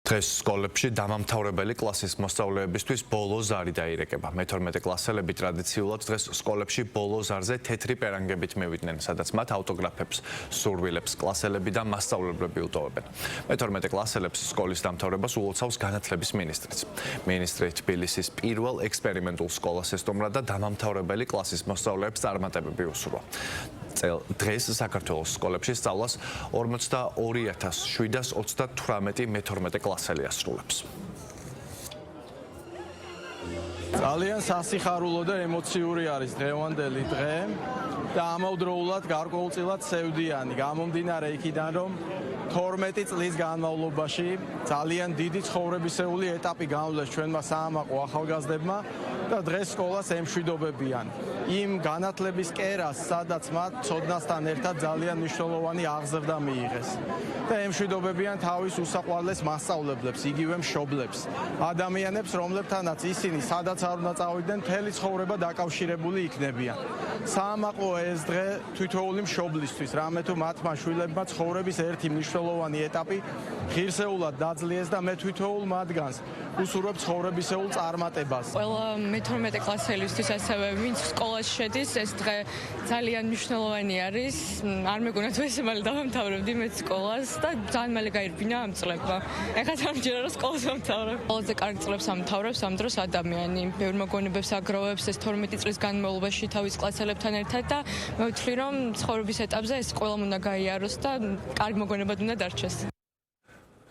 დღეს სკოლებში დამამთავრებელი კლასის მოსწავლეებისთვის ბოლო ზარი დაირეკება. მე-12 კლასელები ტრადიციულად დღეს სკოლებში ბოლო ზარზე თეთრი პერანგებით მივიდნენ, სადაც მათ ავტოგრაფებს, სურვილებს კლასელები და მასწავლებლები უტოვებენ. მე-12 კლასელებს სკოლის დამთავრებას ულოცავს განათლების მინისტრიც. მინისტრი თბილისის პირველ ექსპერიმენტულ სკოლას ესტუმრა და დამამთავრებელი კლასის მოსწავლეებს წარმატებები უსურვა. დღეს საქართველოს სკოლებში სწავლას 42,738 მე-12 კლასელი ასრულებს. ძალიან სასიხარულო და ემოციური არის დღევანდელი დღე და ამავდროულად გარკვეულწილად სევდიანი. გამომდინარე იქიდან, რომ 12 წლის განმავლობაში ძალიან დიდი ცხოვრებისეული ეტაპი განვლეს ჩვენმა საამაყო ახალგაზრდებმა და დღეს სკოლას ემშვიდობებიან. იმ განათლების კერას, სადაც მათ ცოდნასთან ერთად ძალიან მნიშვნელოვანი აღზრდა მიიღეს. და ემშვიდობებიან თავის უსაყვარლეს მასწავლებლებს, იგივე მშობლებს, ადამიანებს, რომლებთანაც ისინი სადაც არ უნდა წავიდნენ, მთელი ცხოვრება დაკავშირებული იქნებიან. საამაყო ეს დღე თითოეული მშობლისთვის, რამე თუ მათმა შვილებმა ცხოვრების ერთი მნიშვნელოვანი ეტაპი ღირსეულად დაძლიეს და მე თვითოულ მათგანს უსურვებ ცხოვრებისეულ წარმატებას. ყველა მე-12 კლასელისთვის, ასევე ვინც სკოლაში შედის, ეს დღე ძალიან მნიშვნელოვანი არის. არ მეგონა თუ ესე მალე დავამთავრებდი მე სკოლას და ძალიან მალე გაირბინა ამ წლებმა. ეხლა სამჯერა რომ სკოლას ვამთავრებ. ყველაზე კარგ წლებს ამთავრებს ამ დროს ადამიანი. ბევრ მოგონებებს აგროვებს ეს 12 წლის განმავლობაში თავის კლასელებთან ერთად და მე ვთვლი რომ ცხოვრების ეტაპზე ეს ყველამ უნდა გაიაროს და კარგ მოგონებად უნდა დარჩეს.